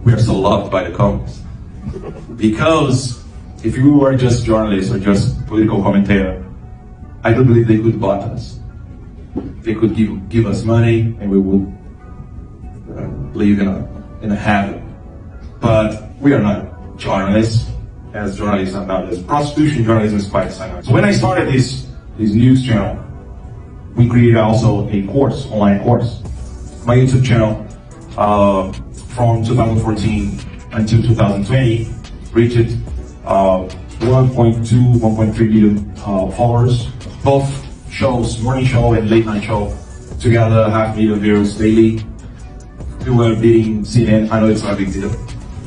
we are so loved by the communists. Because if we were just journalists or just political commentator, I do believe they could buy us. They could give us money and we would live in a heaven. But we are not journalists. As journalists, I'm not. As prostitution journalism is quite silent. So when I started this news channel, we created also a course, online course. My YouTube channel from 2014 until 2020 reached 1.2, 1.3 million followers. Both shows, morning show and late night show, together 500,000 views daily. We were beating CNN. I know it's not a big deal,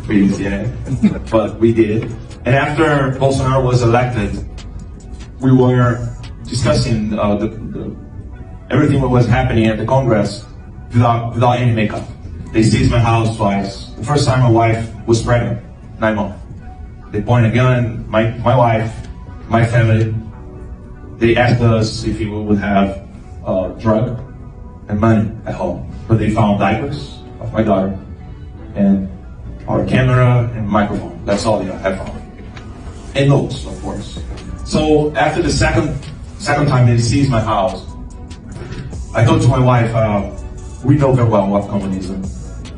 beating CNN, but we did it. And after Bolsonaro was elected, we were discussing everything that was happening at the Congress without any makeup. They seized my house twice. The first time my wife was pregnant, 9 months. They pointed a gun, my wife, my family. They asked us if we would have drug and money at home. But they found diapers of my daughter and our camera and microphone. That's all they have found. And notes, of course. So after the second time they seized my house, I told to my wife, we know very well what communism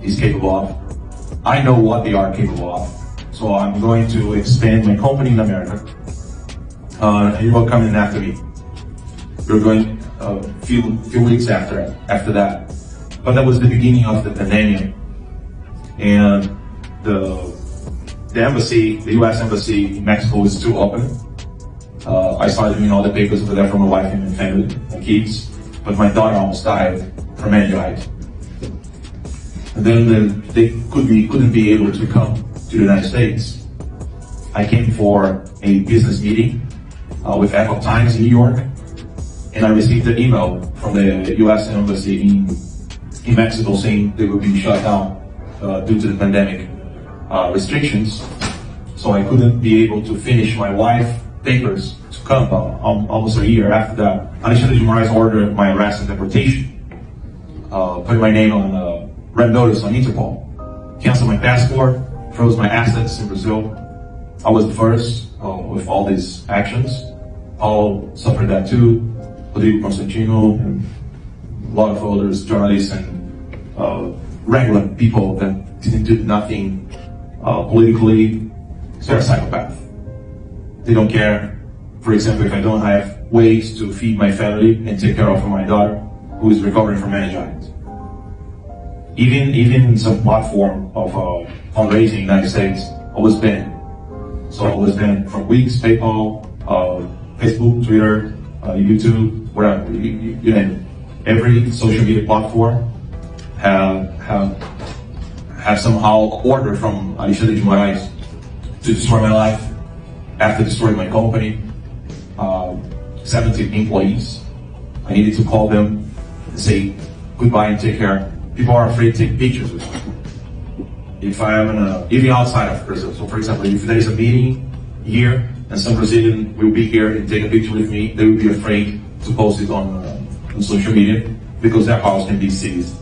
is capable of. I know what they are capable of. So I'm going to expand my company in America. And you are coming after me. We're going a few weeks after that. But that was the beginning of the pandemic. And the embassy, the US embassy in Mexico is still open. I started doing all the papers over there for my wife and my family, my kids. But my daughter almost died from meningitis. And then they couldn't be able to come to the United States. I came for a business meeting with Apple Times in New York, and I received an email from the US embassy in Mexico saying they would be shut down due to the pandemic restrictions. So I couldn't be able to finish my wife's papers to come almost a year after that. Alexandre de Moraes ordered my arrest and deportation, put my name on a red notice on Interpol, canceled my passport, froze my assets in Brazil. I was the first with all these actions. Paul suffered that too, Rodrigo Constantino, and a lot of others, journalists and regular people that didn't do nothing politically. They're a psychopath. They don't care. For example, if I don't have ways to feed my family and take care of my daughter who is recovering from meningitis. Even some platform of fundraising in the United States, I was banned. So I was banned from Wix, PayPal, Facebook, Twitter, YouTube, whatever, you name it. Every social media platform have somehow ordered from Alexandre de Moraes to destroy my life. After destroying my company, 70 employees, I needed to call them and say goodbye and take care. People are afraid to take pictures with me. If I am even outside of Brazil, so for example, if there is a meeting here and some Brazilian will be here and take a picture with me, they will be afraid to post it on social media because their house can be seized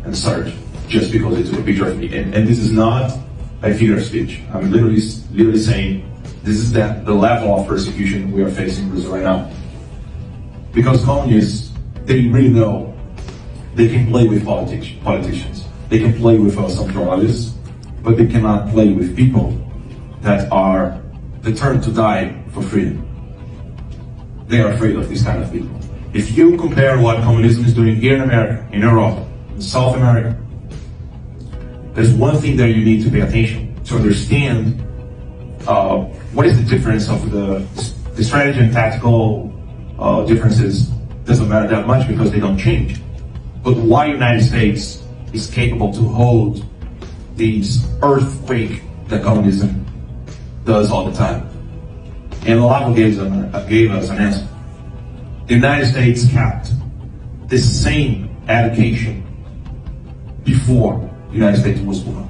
and searched just because they took a picture of me. And this is not a figure of speech. I'm literally saying this is the level of persecution we are facing in Brazil right now. Because communists, they really know they can play with politicians. They can play with some journalists, but they cannot play with people that are determined to die for freedom. They are afraid of this kind of people. If you compare what communism is doing here in America, in Europe, in South America, there's one thing that you need to pay attention to understand what is the difference of the strategy and tactical differences. Doesn't matter that much because they don't change. But why the United States is capable to hold these earthquake that communism does all the time. And Olavo gave us an answer. The United States kept the same education before the United States was born.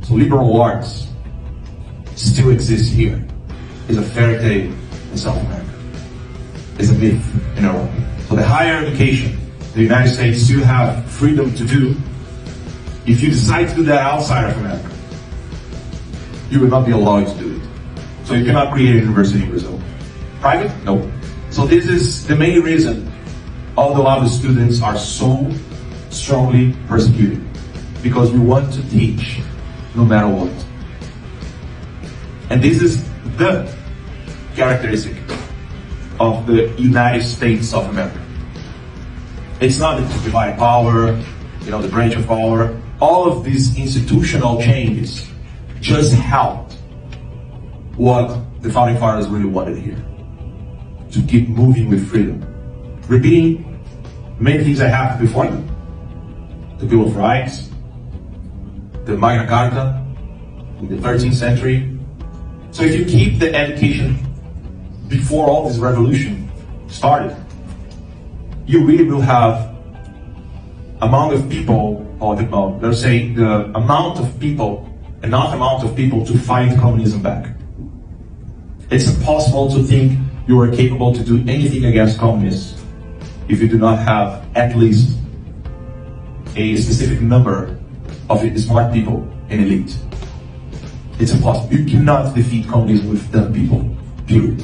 So liberal arts still exists here. It's a fairy tale in South America. It's a myth in Europe. So the higher education the United States still have freedom to do If you decide to do that outside of America, you will not be allowed to do it. So you cannot create a university in Brazil. Private? No. So this is the main reason all the Olavo students are so strongly persecuted. Because we want to teach no matter what. And this is the characteristic of the United States of America. It's not to divide power, the branch of power. All of these institutional changes just helped what the founding fathers really wanted here. To keep moving with freedom. Repeating many things that happened before them. The Bill of Rights, the Magna Carta in the 13th century. So if you keep the education before all this revolution started, you really will have amount of people, or let's say the amount of people, enough amount of people to fight communism back. It's impossible to think you are capable to do anything against communists if you do not have at least a specific number of smart people and elite. It's impossible. You cannot defeat communism with dumb people, period.